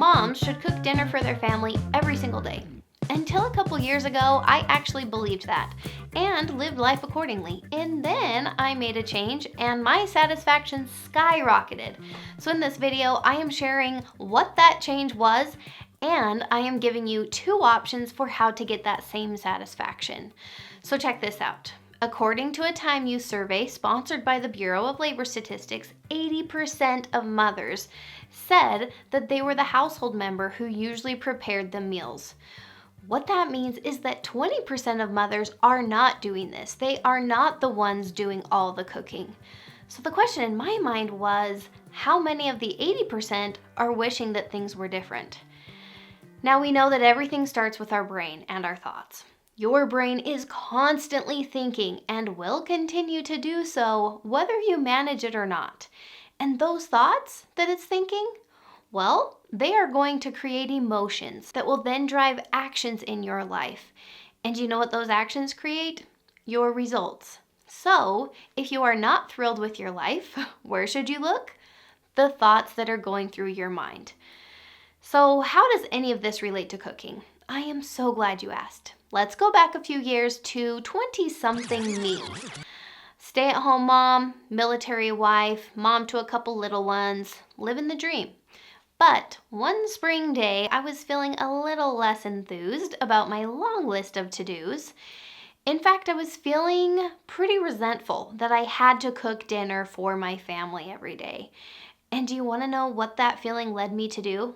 moms should cook dinner for their family every single day. Until a couple years ago, I actually believed that and lived life accordingly. And then I made a change and my satisfaction skyrocketed. So in this video, I am sharing what that change was, and I am giving you 2 options for how to get that same satisfaction. So check this out. According to a Time Use survey sponsored by the Bureau of Labor Statistics, 80% of mothers said that they were the household member who usually prepared the meals. What that means is that 20% of mothers are not doing this. They are not the ones doing all the cooking. So the question in my mind was, how many of the 80% are wishing that things were different? Now we know that everything starts with our brain and our thoughts. Your brain is constantly thinking and will continue to do so whether you manage it or not. And those thoughts that it's thinking, well, they are going to create emotions that will then drive actions in your life. And you know what those actions create? Your results. So, if you are not thrilled with your life, where should you look? The thoughts that are going through your mind. So, how does any of this relate to cooking? I am so glad you asked. Let's go back a few years to 20-something me. Stay-at-home mom, military wife, mom to a couple little ones, living the dream. But one spring day, I was feeling a little less enthused about my long list of to-dos. In fact, I was feeling pretty resentful that I had to cook dinner for my family every day. And do you want to know what that feeling led me to do?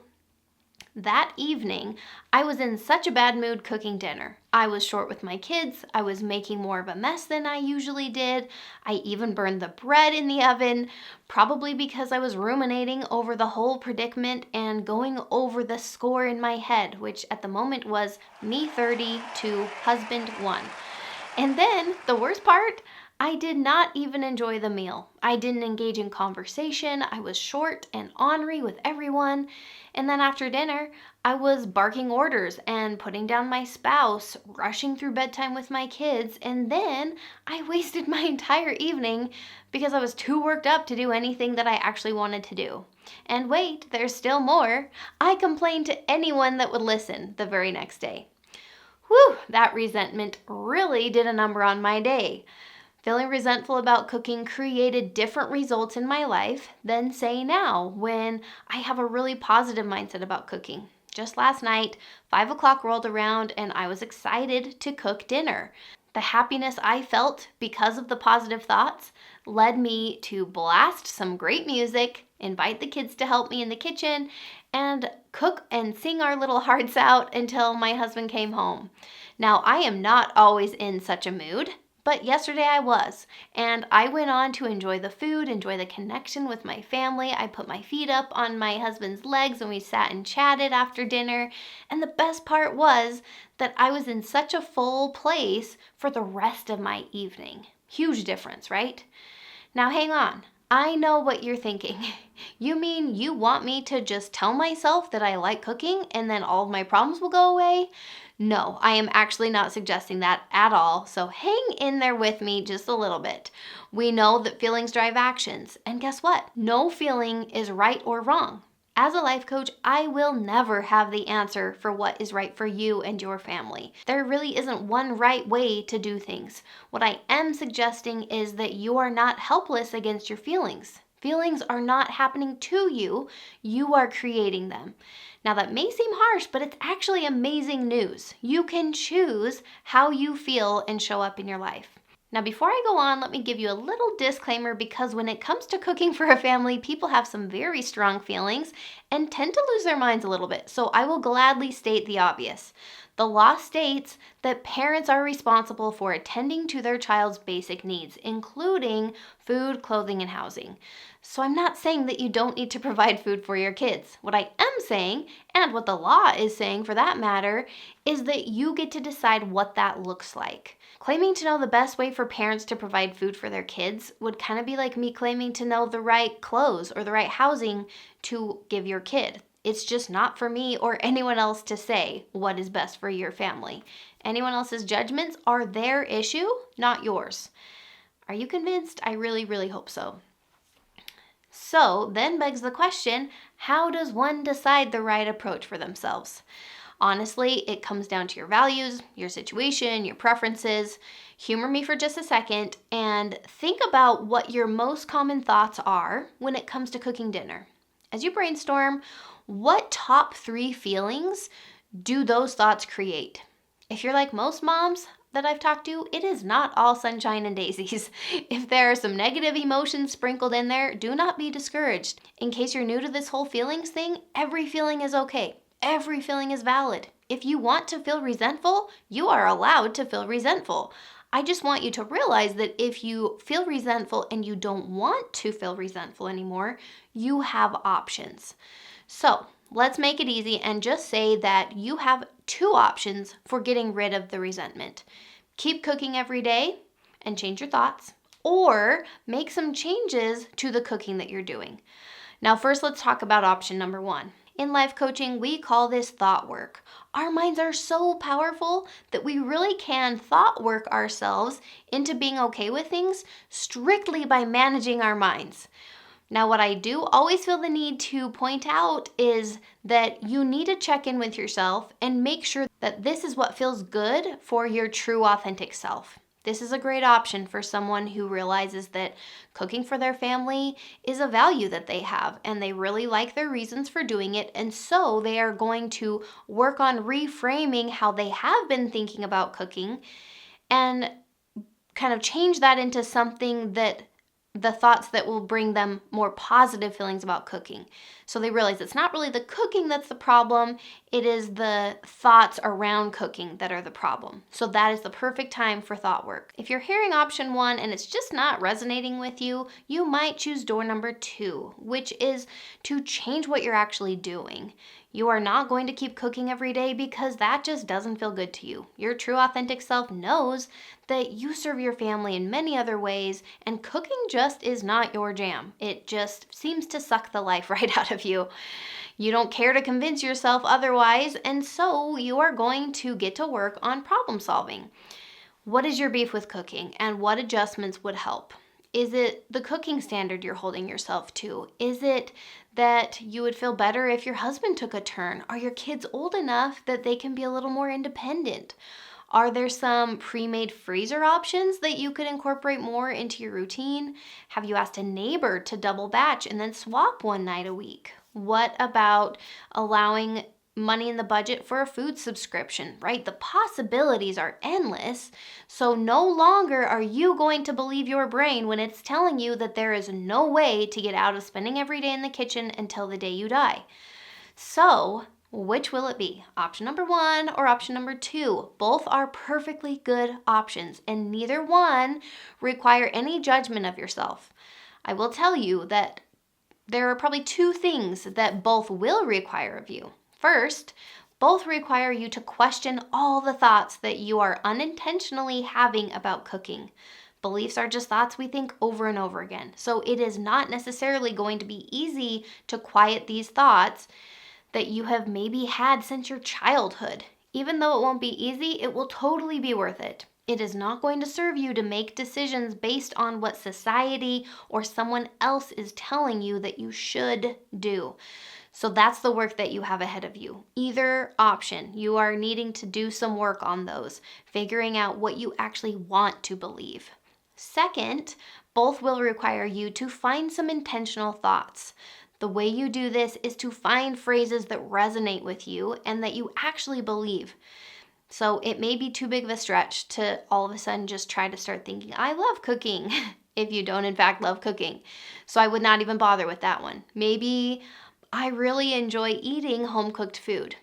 That evening, I was in such a bad mood cooking dinner. I was short with my kids. I was making more of a mess than I usually did. I even burned the bread in the oven, probably because I was ruminating over the whole predicament and going over the score in my head, which at the moment was me 30 to husband 1. And then the worst part, I did not even enjoy the meal. I didn't engage in conversation. I was short and ornery with everyone. And then after dinner, I was barking orders and putting down my spouse, rushing through bedtime with my kids, and then I wasted my entire evening because I was too worked up to do anything that I actually wanted to do. And wait, there's still more. I complained to anyone that would listen the very next day. Whew, that resentment really did a number on my day. Feeling resentful about cooking created different results in my life than, say, now, when I have a really positive mindset about cooking. Just last night, 5 o'clock rolled around and I was excited to cook dinner. The happiness I felt because of the positive thoughts led me to blast some great music, invite the kids to help me in the kitchen, and cook and sing our little hearts out until my husband came home. Now, I am not always in such a mood. But yesterday I was, and I went on to enjoy the food, enjoy the connection with my family. I put my feet up on my husband's legs and we sat and chatted after dinner. And the best part was that I was in such a full place for the rest of my evening. Huge difference, right? Now hang on. I know what you're thinking. You mean you want me to just tell myself that I like cooking and then all of my problems will go away? No, I am actually not suggesting that at all, so hang in there with me just a little bit. We know that feelings drive actions, and guess what? No feeling is right or wrong. As a life coach, I will never have the answer for what is right for you and your family. There really isn't one right way to do things. What I am suggesting is that you are not helpless against your feelings. Feelings are not happening to you. You are creating them. Now that may seem harsh, but it's actually amazing news. You can choose how you feel and show up in your life. Now before I go on, let me give you a little disclaimer, because when it comes to cooking for a family, people have some very strong feelings and tend to lose their minds a little bit. So I will gladly state the obvious. The law states that parents are responsible for attending to their child's basic needs, including food, clothing, and housing. So I'm not saying that you don't need to provide food for your kids. What I am saying, and what the law is saying for that matter, is that you get to decide what that looks like. Claiming to know the best way for parents to provide food for their kids would kind of be like me claiming to know the right clothes or the right housing to give your kid. It's just not for me or anyone else to say what is best for your family. Anyone else's judgments are their issue, not yours. Are you convinced? I really, really hope so. So then begs the question, How does one decide the right approach for themselves? Honestly, it comes down to your values, your situation, your preferences. Humor me for just a second and think about what your most common thoughts are when it comes to cooking dinner. As you brainstorm, what top 3 feelings do those thoughts create? If you're like most moms that I've talked to, it is not all sunshine and daisies. If there are some negative emotions sprinkled in there, do not be discouraged. In case you're new to this whole feelings thing, every feeling is okay. Every feeling is valid. If you want to feel resentful, you are allowed to feel resentful. I just want you to realize that if you feel resentful and you don't want to feel resentful anymore, you have options. So let's make it easy and just say that you have 2 options for getting rid of the resentment. Keep cooking every day and change your thoughts, or make some changes to the cooking that you're doing. Now, first, let's talk about option number 1. In life coaching, we call this thought work. Our minds are so powerful that we really can thought work ourselves into being okay with things strictly by managing our minds. Now, what I do always feel the need to point out is that you need to check in with yourself and make sure that this is what feels good for your true authentic self. This is a great option for someone who realizes that cooking for their family is a value that they have and they really like their reasons for doing it. And so they are going to work on reframing how they have been thinking about cooking and kind of change that into something that the thoughts that will bring them more positive feelings about cooking. So they realize it's not really the cooking that's the problem, it is the thoughts around cooking that are the problem. So that is the perfect time for thought work. If you're hearing option 1 and it's just not resonating with you, you might choose door number 2, which is to change what you're actually doing. You are not going to keep cooking every day because that just doesn't feel good to you. Your true authentic self knows that you serve your family in many other ways, and cooking just is not your jam. It just seems to suck the life right out of you. You don't care to convince yourself otherwise, and so you are going to get to work on problem solving. What is your beef with cooking, and what adjustments would help? Is it the cooking standard you're holding yourself to? Is it that you would feel better if your husband took a turn? Are your kids old enough that they can be a little more independent? Are there some pre-made freezer options that you could incorporate more into your routine? Have you asked a neighbor to double batch and then swap one night a week? What about allowing money in the budget for a food subscription, right? The possibilities are endless. So no longer are you going to believe your brain when it's telling you that there is no way to get out of spending every day in the kitchen until the day you die. So which will it be? Option number 1 or option number 2? Both are perfectly good options, and neither one require any judgment of yourself. I will tell you that there are probably 2 things that both will require of you. First, both require you to question all the thoughts that you are unintentionally having about cooking. Beliefs are just thoughts we think over and over again. So it is not necessarily going to be easy to quiet these thoughts that you have maybe had since your childhood. Even though it won't be easy, it will totally be worth it. It is not going to serve you to make decisions based on what society or someone else is telling you that you should do. So that's the work that you have ahead of you. Either option, you are needing to do some work on those, figuring out what you actually want to believe. Second, both will require you to find some intentional thoughts. The way you do this is to find phrases that resonate with you and that you actually believe. So it may be too big of a stretch to all of a sudden just try to start thinking, I love cooking, if you don't in fact love cooking. So I would not even bother with that one. Maybe I really enjoy eating home-cooked food.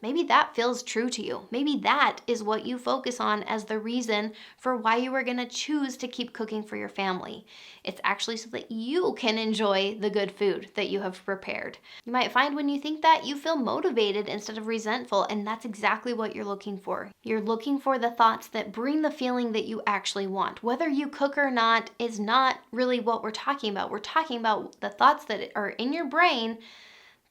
Maybe that feels true to you. Maybe that is what you focus on as the reason for why you are going to choose to keep cooking for your family. It's actually so that you can enjoy the good food that you have prepared. You might find when you think that, you feel motivated instead of resentful, and that's exactly what you're looking for. You're looking for the thoughts that bring the feeling that you actually want. Whether you cook or not is not really what we're talking about. We're talking about the thoughts that are in your brain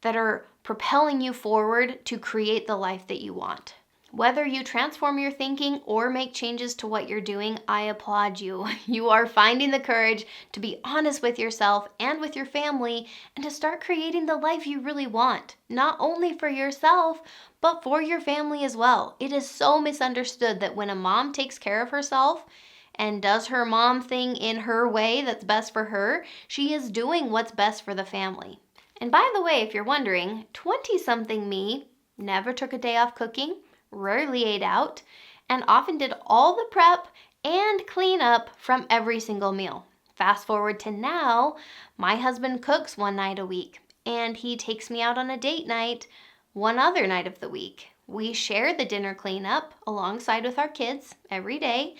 that are propelling you forward to create the life that you want. Whether you transform your thinking or make changes to what you're doing, I applaud you. You are finding the courage to be honest with yourself and with your family and to start creating the life you really want, not only for yourself, but for your family as well. It is so misunderstood that when a mom takes care of herself and does her mom thing in her way that's best for her, she is doing what's best for the family. And by the way, if you're wondering, 20-something me never took a day off cooking, rarely ate out, and often did all the prep and cleanup from every single meal. Fast forward to now, my husband cooks one night a week, and he takes me out on a date night one other night of the week. We share the dinner cleanup alongside with our kids every day,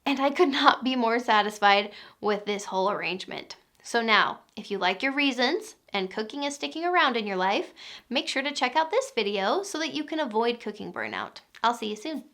and I could not be more satisfied with this whole arrangement. So now, if you like your reasons and cooking is sticking around in your life, make sure to check out this video so that you can avoid cooking burnout. I'll see you soon.